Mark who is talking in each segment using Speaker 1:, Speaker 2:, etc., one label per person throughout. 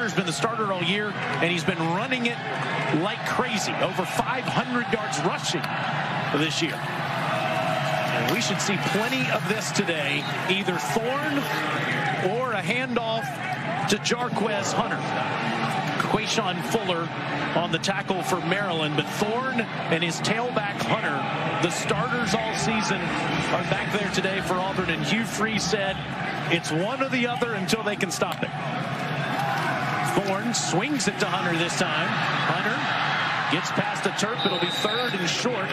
Speaker 1: Hunter's been the starter all year, and he's been running it like crazy. Over 500 yards rushing this year. And we should see plenty of this today. Either Thorne or a handoff to Jarquez Hunter. Quayshawn Fuller on the tackle for Maryland, but Thorne and his tailback Hunter, the starters all season, are back there today for Auburn, and Hugh Freeze said it's one or the other until they can stop it. Thorne swings it to Hunter this time. Hunter gets past the turf. It'll be third and short.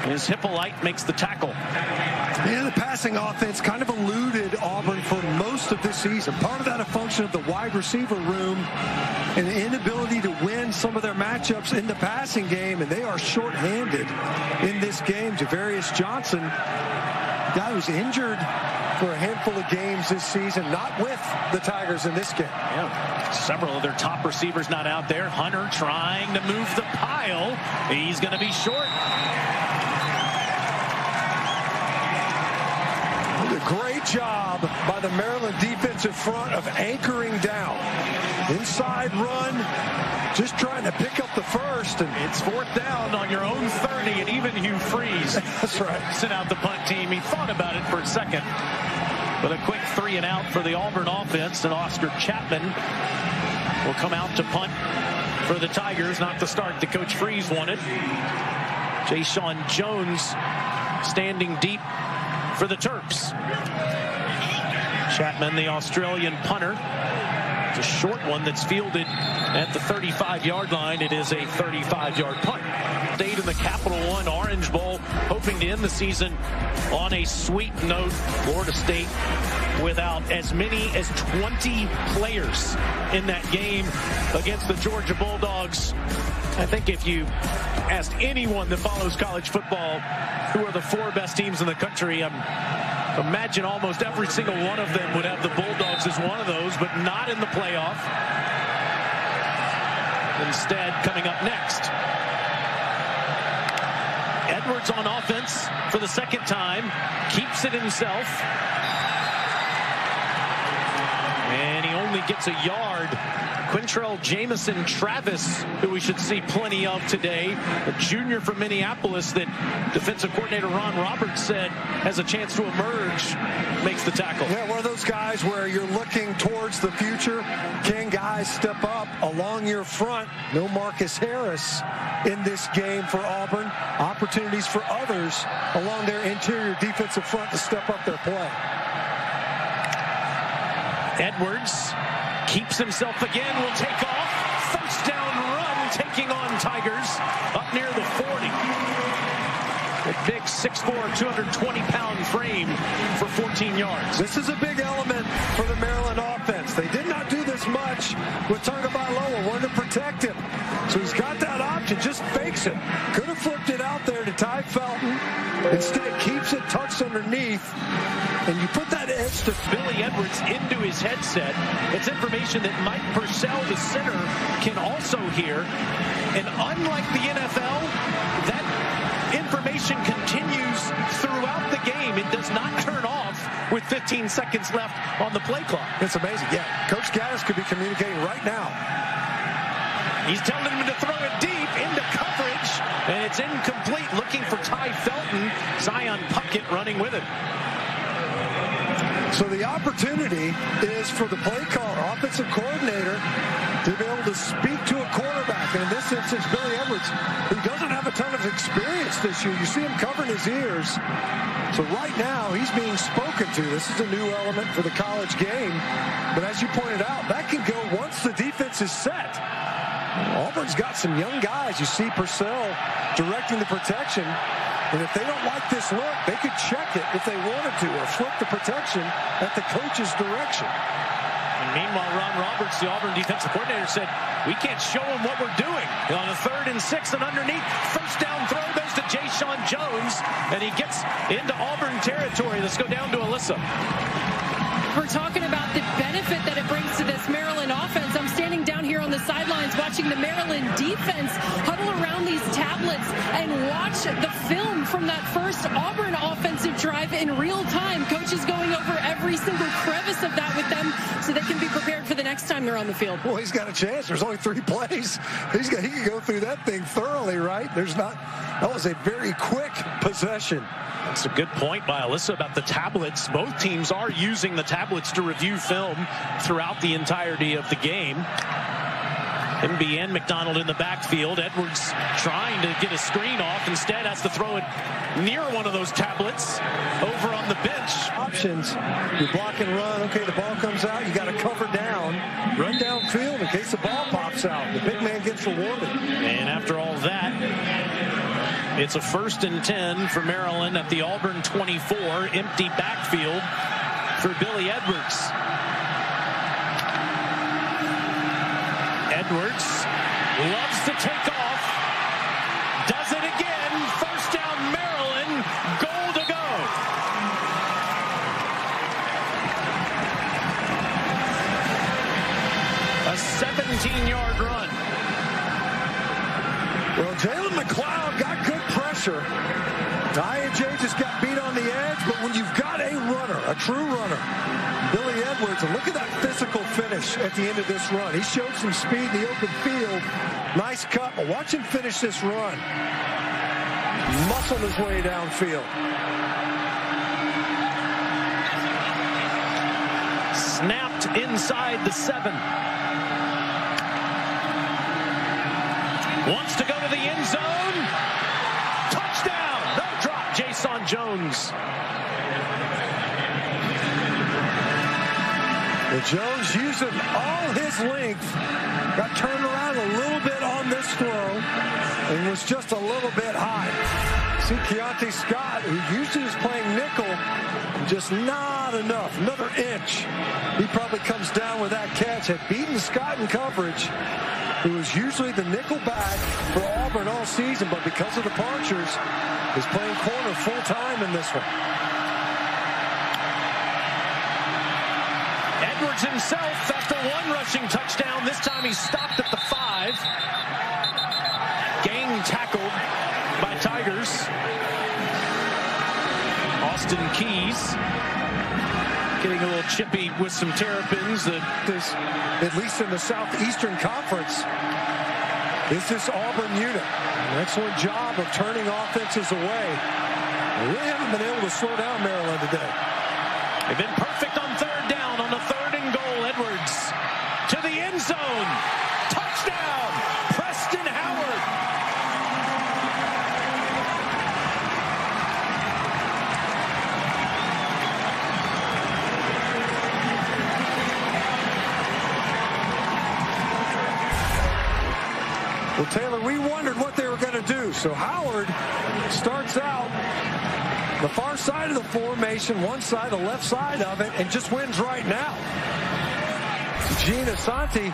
Speaker 1: His Hippolyte makes the tackle.
Speaker 2: Yeah, the passing offense kind of eluded Auburn for most of this season. Part of that a function of the wide receiver room and the inability to win some of their matchups in the passing game, and they are shorthanded in this game. Javarius Johnson, a guy who's injured for a handful of games this season, not with the Tigers in this game.
Speaker 1: Yeah, several of their top receivers not out there. Hunter trying to move the pile. He's going to be short.
Speaker 2: Great job by the Maryland defensive front of anchoring down. Inside run, just trying to pick up the first. And
Speaker 1: it's fourth down on your own 30, and even Hugh Freeze.
Speaker 2: That's right.
Speaker 1: Sent out the punt team. He thought about it for a second. But a quick 3 and out for the Auburn offense, and Oscar Chapman will come out to punt for the Tigers. Not the start that Coach Freeze wanted. Jaysean Jones standing deep for the Terps. Chapman, the Australian punter. It's a short one that's fielded at the 35-yard line. It is a 35-yard punt. Stayed in the Capital One Orange Bowl, hoping to end the season on a sweet note. Florida State without as many as 20 players in that game against the Georgia Bulldogs. I think if you asked anyone that follows college football who are the 4 best teams in the country, imagine almost every single one of them would have the Bulldogs as one of those, but not in the playoff. Instead, coming up next, Edwards on offense for the second time, keeps it himself, and he only gets a yard. Quintrell Jamison Travis, who we should see plenty of today, a junior from Minneapolis that defensive coordinator Ron Roberts said has a chance to emerge, makes the tackle.
Speaker 2: Yeah, one of those guys where you're looking towards the future. Can guys step up along your front? No Marcus Harris in this game for Auburn. Opportunities for others along their interior defensive front to step up their play.
Speaker 1: Edwards keeps himself again, will take off. First down run, taking on Tigers up near the 40. A big 6'4", 220-pound frame for 14 yards.
Speaker 2: This is a big element for the Maryland offense. They did not do this much with Tagovailoa, wanted to protect him. So he's got that option, just fakes it. Could have flipped it out there to Ty Felton. Instead, keeps it tucked underneath. And you put that edge to
Speaker 1: Billy Edwards into his headset. It's information that Mike Purcell, the center, can also hear. And unlike the NFL, that information continues throughout the game. It does not turn off with 15 seconds left on the play clock.
Speaker 2: It's amazing. Yeah, Coach Gaddis could be communicating right now.
Speaker 1: He's telling him to throw it deep into coverage, and it's incomplete. Looking for Ty Felton. Zion Puckett running with it.
Speaker 2: So the opportunity is for the play caller, offensive coordinator, to be able to speak to a quarterback. And in this instance, Billy Edwards, who doesn't have a ton of experience this year. You see him covering his ears. So right now, he's being spoken to. This is a new element for the college game. But as you pointed out, that can go once the defense is set. Auburn's got some young guys. You see Purcell directing the protection. And if they don't like this look, they could check it if they wanted to, or flip the protection at the coach's direction.
Speaker 1: And meanwhile, Ron Roberts, the Auburn defensive coordinator, said, we can't show them what we're doing. On a 3rd and 6 and underneath, first down throw goes to Jaysean Jones, and he gets into Auburn territory. Let's go down to Alyssa.
Speaker 3: We're talking about the benefit that it brings to this Maryland offense. I'm standing down here on on the sidelines watching the Maryland defense huddle around these tablets and watch the film from that first Auburn offensive drive in real time. Coach is going over every single crevice of that with them so they can be prepared for the next time they're on the field.
Speaker 2: Well, he's got a chance. There's only 3 plays. He can go through that thing thoroughly, right? That was a very quick possession.
Speaker 1: That's a good point by Alyssa about the tablets. Both teams are using the tablets to review film throughout the entirety of the game. MB and McDonald in the backfield. Edwards trying to get a screen off. Instead has to throw it near one of those tablets over on the bench.
Speaker 2: Options. You block and run. Okay, the ball comes out. You got to cover down. Run downfield in case the ball pops out. The big man gets rewarded.
Speaker 1: And after all that, it's a 1st and 10 for Maryland at the Auburn 24. Empty backfield for Billy Edwards. Edwards loves to take off. Does it again. 1st down Maryland. Goal to go. A 17-yard run.
Speaker 2: Well, Jalen McLeod got good pressure. I&J just got beat on the edge, but when you've got a runner, a true runner, Billy Edwards, and look at that physical finish at the end of this run. He showed some speed in the open field. Nice cut, but watch him finish this run. Muscled his way downfield.
Speaker 1: Snapped inside the 7. Wants to go to the end zone. Touchdown. No drop. Jason Jones.
Speaker 2: Well, Jones using all his length. Got turned around a little bit on this throw and was just a little bit high. See Keontae Scott, who usually is playing nickel, just not enough. Another inch. He probably comes down with that catch. Had beaten Scott in coverage, who is usually the nickel back for Auburn all season, but because of departures, is playing corner full time in this one.
Speaker 1: Edwards himself after 1 rushing touchdown. This time he stopped at the 5. Gang tackled by Tigers. Austin Keys getting a little chippy with some terrapins.
Speaker 2: At least in the Southeastern Conference, is this Auburn unit. An excellent job of turning offenses away. They really haven't been able to slow down Maryland today.
Speaker 1: They've been perfect on 3rd down. On the 3rd and goal, Edwards to the end zone. Touchdown, Preston Howard.
Speaker 2: Well, Taylor, we wondered what they were going to do. So Howard starts out the far side of the formation, one side, the left side of it, and just wins right now. Gene Asante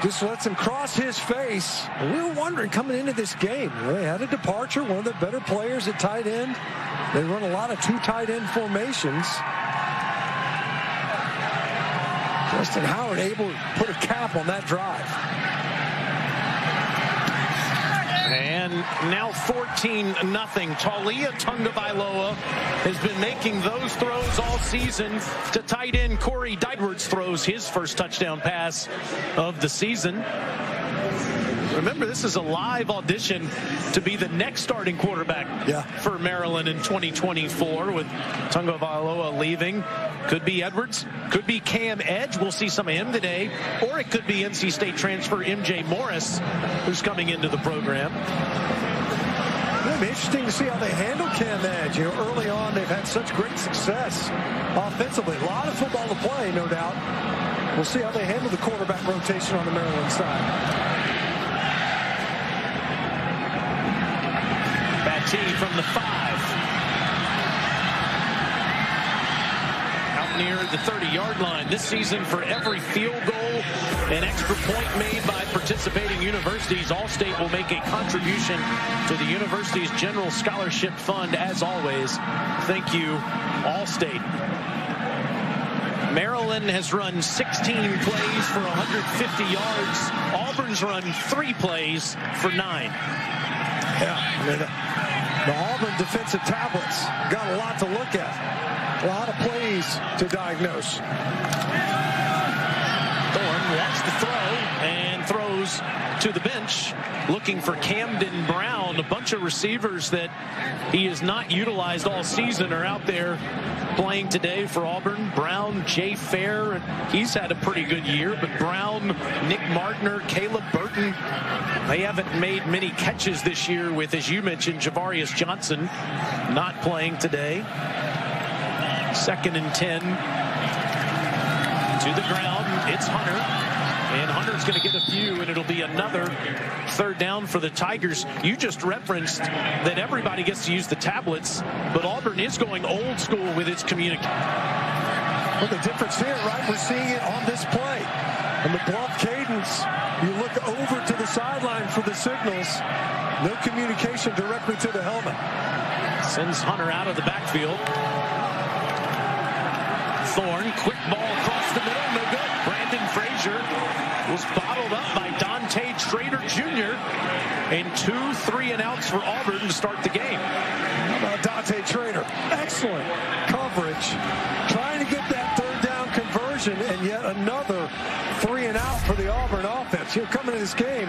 Speaker 2: just lets him cross his face. And we were wondering coming into this game, they had a departure, one of the better players at tight end. They run a lot of 2 tight end formations. Preston Howard able to put a cap on that drive.
Speaker 1: And now 14-0. Talia Tungavailoa has been making those throws all season to tight end Corey Edwards. Throws his first touchdown pass of the season. Remember, this is a live audition to be the next starting quarterback for Maryland in 2024 with Tungavailoa leaving. Could be Edwards, could be Cam Edge. We'll see some of him today. Or it could be NC State transfer MJ Morris, who's coming into the program.
Speaker 2: It'll be interesting to see how they handle Cam Edge. You know, early on, they've had such great success offensively. A lot of football to play, no doubt. We'll see how they handle the quarterback rotation on the Maryland side.
Speaker 1: Battie from the 5. Out near the 30-yard line. This season, for every field goal and extra point made by participating universities, Allstate will make a contribution to the university's general scholarship fund. As always, thank you, Allstate. Maryland has run 16 plays for 150 yards. Auburn's run 3 plays for 9.
Speaker 2: Yeah, the Auburn defensive tablets got a lot to look at. A lot of plays to diagnose.
Speaker 1: Thorne wants to throw and throws to the bench, looking for Camden Brown. A bunch of receivers that he has not utilized all season are out there playing today for Auburn. Brown, Jay Fair, he's had a pretty good year, but Brown, Nick Martiner, Caleb Burton, they haven't made many catches this year with, as you mentioned, Javarius Johnson not playing today. 2nd and 10 to the ground. It's Hunter, and Hunter's going to get a few, and it'll be another 3rd down for the Tigers. You just referenced that everybody gets to use the tablets, but Auburn is going old school with its communication.
Speaker 2: Well, the difference here, right? We're seeing it on this play. On the bluff cadence, you look over to the sideline for the signals. No communication directly to the helmet.
Speaker 1: Sends Hunter out of the backfield. Thorne, quick ball across the middle, no good. Brandon Frazier was bottled up by Dante Trader Jr. and 2 3-and-outs for Auburn to start the game.
Speaker 2: How about Dante Trader? Excellent coverage. Trying to get that 3rd down conversion, and yet another 3-and-out for the Auburn offense. You're coming to this game,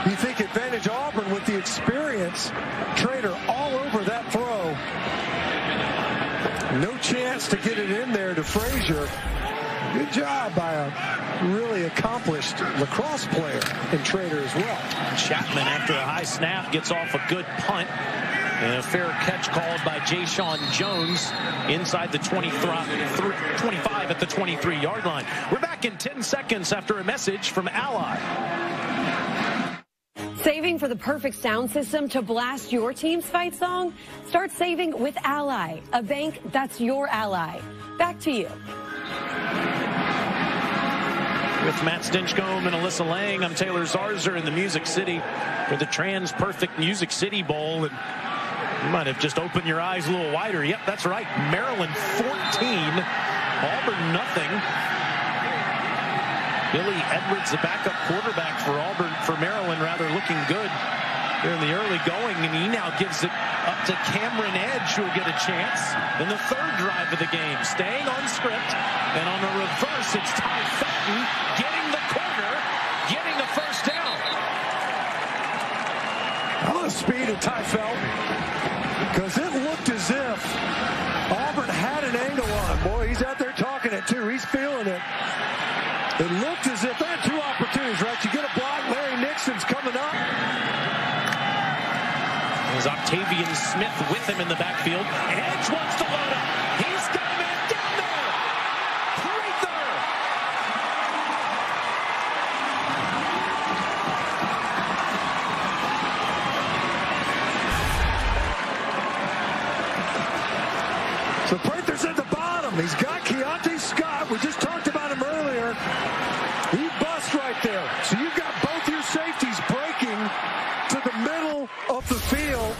Speaker 2: you think advantage Auburn with the experience. Trader all over that throw. No chance to get it in there to Frazier. Good job by a really accomplished lacrosse player in Trader as well.
Speaker 1: Chapman, after a high snap, gets off a good punt. And a fair catch called by Jayshon Jones inside the 25 at the 23-yard line. We're back in 10 seconds after a message from Ally.
Speaker 4: Saving for the perfect sound system to blast your team's fight song? Start saving with Ally, a bank that's your ally. Back to you.
Speaker 1: With Matt Stinchcomb and Alyssa Lang, I'm Taylor Zarzer in the Music City for the TransPerfect Music City Bowl. And you might have just opened your eyes a little wider. Yep, that's right. Maryland 14, Auburn nothing. Billy Edwards, the backup quarterback for Maryland, rather looking good here in the early going, and he now gives it up to Cameron Edge, who will get a chance in the 3rd drive of the game. Staying on script, and on the reverse, it's Ty Felton getting the corner, getting the 1st down.
Speaker 2: I love the speed of Ty Felton, because it looked as if Auburn had an angle on him. Boy, he's out there talking it too. He's feeling it. It looked as if they had 2 opportunities, right? You get a block, Larry Nixon's coming up.
Speaker 1: There's Octavian Smith with him in the backfield. Edge wants to load up. He's got a man down there. Prather.
Speaker 2: So Prather's at the bottom. He's got Keontae Scott. We just talked about him earlier. He busts right there. So you've got both your safeties breaking to the middle of the field.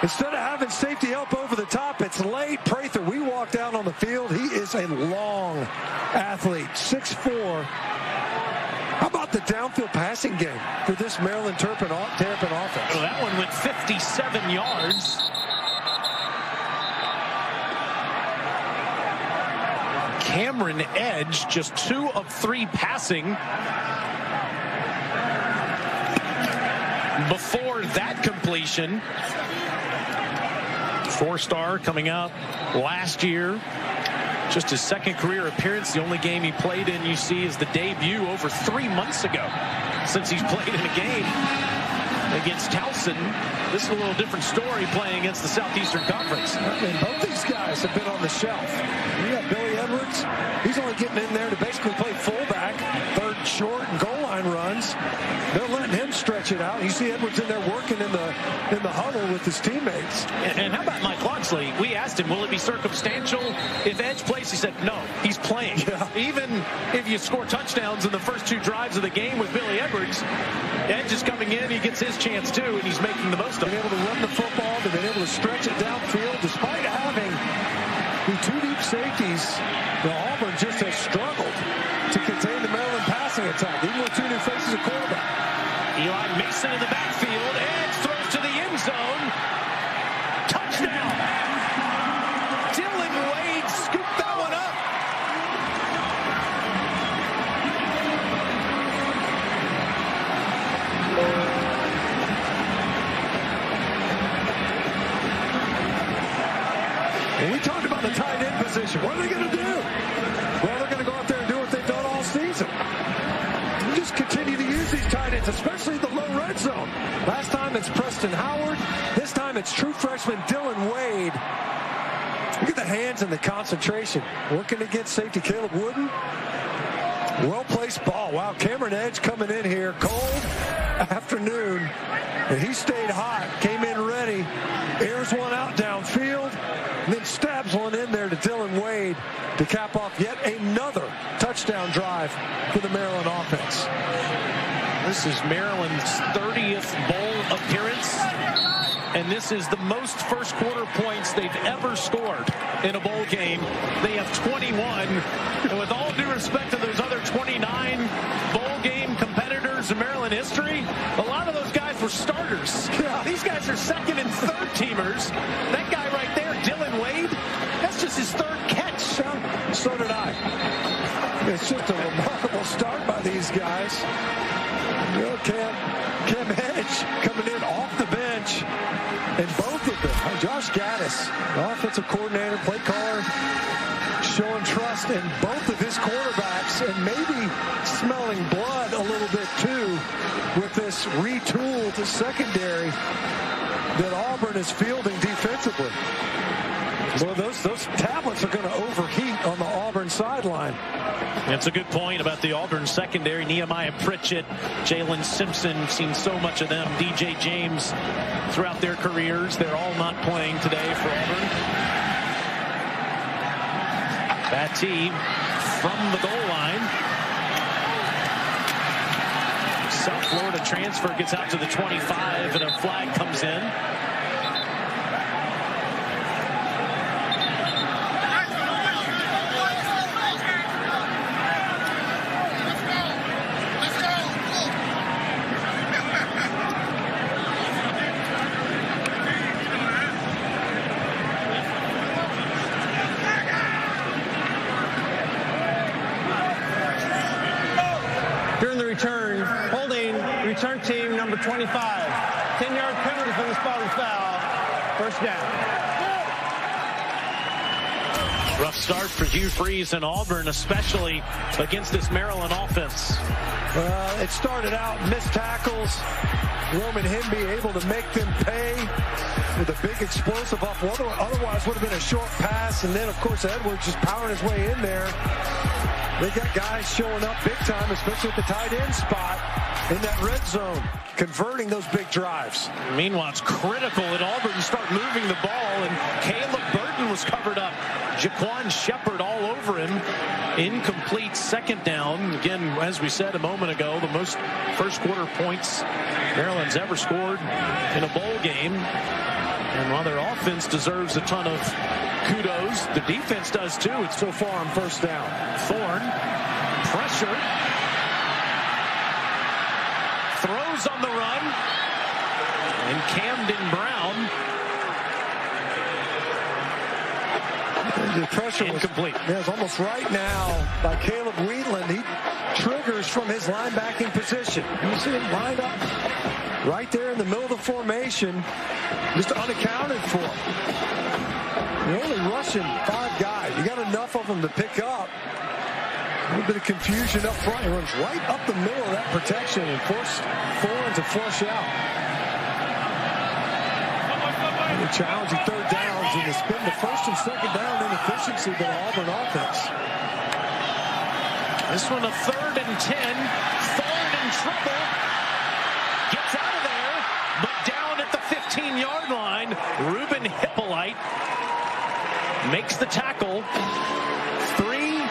Speaker 2: Instead of having safety help over the top, it's late. Prather, we walked out on the field. He is a long athlete, 6'4". How about the downfield passing game for this Maryland Terrapin offense?
Speaker 1: Well, that one went 57 yards. Cameron Edge, just 2 of 3 passing. Before that completion, 4-star coming out last year. Just his 2nd career appearance. The only game he played in, you see, is the debut over 3 months ago since he's played in a game against Towson. This is a little different story playing against the Southeastern Conference.
Speaker 2: And both these guys have been on the shelf. You got Billy Edwards. He's only getting in there to basically play fullback, 3rd short and goal line runs. They're letting him stretch it out. You see Edwards in there working in the huddle with his teammates.
Speaker 1: And how about Mike Loxley? We asked him, will it be circumstantial if Edge plays? He said, no, he's playing.
Speaker 2: Yeah.
Speaker 1: Even if you score touchdowns in the first 2 drives of the game with Billy Edwards, Edge is coming in, he gets his chance too, and he's making the most of it.
Speaker 2: Been able to run the football, they've been able to stretch it downfield, despite having the 2 deep safeties. The Auburn just have struggled to contain the Maryland passing attack, even with 2 new faces at quarterback.
Speaker 1: Eli Mason in the backfield, and throws to the end zone. Touchdown! Dylan Wade scooped that one up.
Speaker 2: And we talked about the tight end position. What are they going to do? Well, they're going to go out there and do what they've done all season. You just continue to use these tight ends, especially the low red zone. Last time it's Preston Howard. This time it's true freshman Dylan Wade. Look at the hands and the concentration. Working against safety Caleb Wooden. Well-placed ball. Wow, Cameron Edge coming in here. Cold afternoon. And he stayed hot. Came in ready. Airs one out downfield. And then stabs one in there to Dylan Wade to cap off yet another touchdown drive for the Maryland offense.
Speaker 1: This is Maryland's 30th bowl appearance, and this is the most first quarter points they've ever scored in a bowl game. They have 21, and with all due respect to those other 29 bowl game competitors in Maryland history, a lot of those guys were starters.
Speaker 2: Yeah.
Speaker 1: These guys are second and third teamers. That guy right there, Dylan Wade, that's just his third catch.
Speaker 2: So did I. It's just a remarkable start by these guys. Cam Edge coming in off the bench. And both of them, Josh Gaddis, offensive coordinator, play caller, showing trust in both of his quarterbacks and maybe smelling blood a little bit too with this retooled secondary that Auburn is fielding defensively. Well, those tablets are going to overheat on the Auburn sideline.
Speaker 1: That's a good point about the Auburn secondary. Nehemiah Pritchett, Jalen Simpson, seen so much of them. DJ James throughout their careers. They're all not playing today for Auburn. Battie from the goal line. South Florida transfer gets out to the 25 and a flag comes in.
Speaker 5: Return team number 25. 10-yard penalty for the spotted foul. First down.
Speaker 1: Rough start for Hugh Freeze and Auburn, especially against this Maryland offense.
Speaker 2: It started out missed tackles. Roman Hemby able to make them pay with a big explosive off. Otherwise would have been a short pass. And then, of course, Edwards just powering his way in there. They got guys showing up big time, especially at the tight end spot in that red zone, converting those big drives.
Speaker 1: Meanwhile, it's critical that Auburn start moving the ball, and Caleb Burton was covered up. Jaquan Shepard all over him. Incomplete second down. Again, as we said a moment ago, the most first quarter points Maryland's ever scored in a bowl game. And while their offense deserves a ton of kudos, the defense does too. It's so far on first down. Thorne, pressure, throws on the run, and Camden Brown.
Speaker 2: The pressure was
Speaker 1: incomplete.
Speaker 2: Yeah, it's almost right now by Caleb Wheatland. He triggers from his linebacking position. You see him lined up right there in the middle of the formation, just unaccounted for. You're only rushing 5 guys. You got enough of them to pick up. A little bit of confusion up front. He runs right up the middle of that protection and forced Thorne to flush out. The challenging third downs, and it's been the first and second down inefficiency of the Auburn offense.
Speaker 1: This one a 3rd and 10. Thorne in trouble. Gets out of there, but down at the 15-yard line. Ruben Hippolyte makes the tackle. 3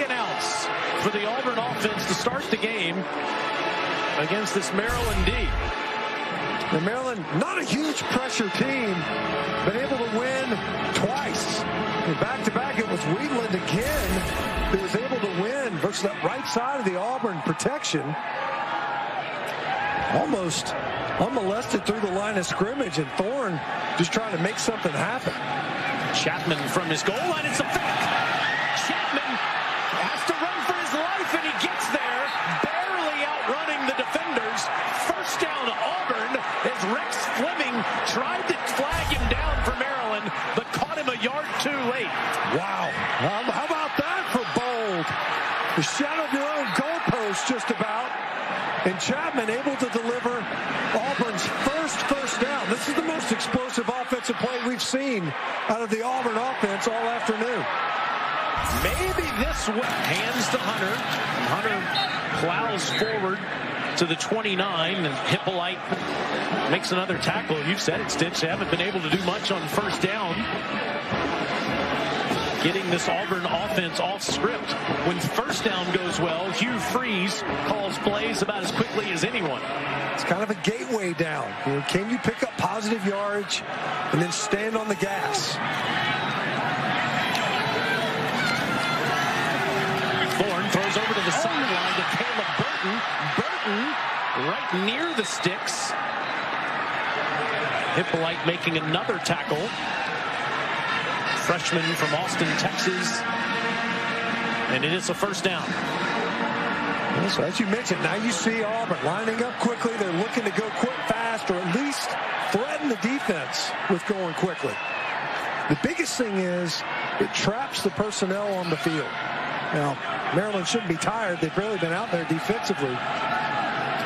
Speaker 1: and outs for the Auburn offense to start the game against this Maryland D.
Speaker 2: And Maryland, not a huge pressure team, but able to win twice. Back-to-back, it was Wheatland again. that was able to win versus that right side of the Auburn protection. Almost unmolested through the line of scrimmage, and Thorne just trying to make something happen.
Speaker 1: Chapman from his goal line. It's a fake. Chapman has to run for his life, and he gets there, barely outrunning the defenders. First down Auburn as Rex Fleming tried to flag him down for Maryland, but caught him a yard too late.
Speaker 2: Wow. How about that for bold? The shadow of your own goalpost just about. And Chapman able to deliver Auburn's first down. This is the most explosive offensive play we've seen out of the Auburn offense all afternoon.
Speaker 1: Maybe this way. Hands to Hunter. Hunter plows forward to the 29, and Hippolyte makes another tackle. You've said it, Stitch. They haven't been able to do much on first down, getting this Auburn offense off script. When first down goes well, Hugh Freeze calls plays about as quickly as anyone.
Speaker 2: It's kind of a gateway down. Can you pick up positive yardage and then stand on the gas?
Speaker 1: Thorne throws over to the sideline to Caleb Burton. Burton right near the sticks. Hippolyte making another tackle. Freshman from Austin, Texas. And it is a first down.
Speaker 2: So as you mentioned, now you see Auburn lining up quickly. They're looking to go quick, fast, or at least threaten the defense with going quickly. The biggest thing is it traps the personnel on the field. Now, Maryland shouldn't be tired. They've barely been out there defensively.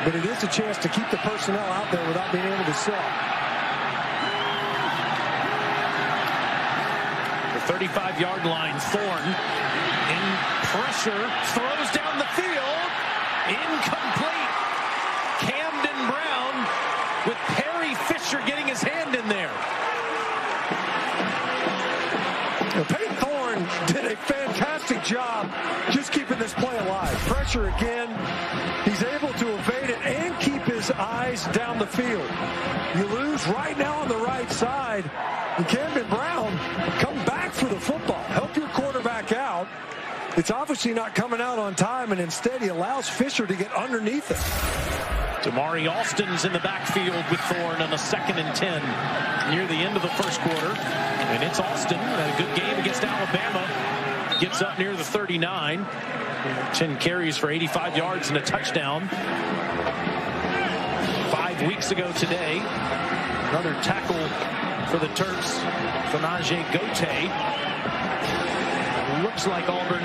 Speaker 2: But it is a chance to keep the personnel out there without being able to sell.
Speaker 1: 35-yard line, Thorne in pressure, throws down the field, incomplete. Camden Brown with Perry Fisher getting his hand in there.
Speaker 2: Peyton Thorne did a fantastic job just keeping this play alive. Pressure again. He's able to evade it and keep his eyes down the field. You lose right now on the right side, and Camden Brown come back for the football. Help your quarterback out. It's obviously not coming out on time, and instead he allows Fisher to get underneath it.
Speaker 1: Damari Alston's in the backfield with Thorne on a 2nd and 10 near the end of the first quarter. And it's Alston, a good game against Alabama. Gets up near the 39. 10 carries for 85 yards and a touchdown. 5 weeks ago today, another tackle for the Terps, Fanaje Gote. Looks like Auburn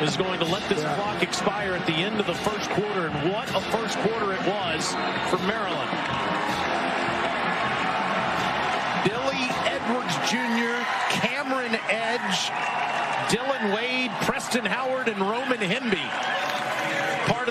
Speaker 1: is going to let this clock expire at the end of the first quarter, and what a first quarter it was for Maryland. Billy Edwards Jr., Cameron Edge, Dylan Wade, Preston Howard, and Roman Hemby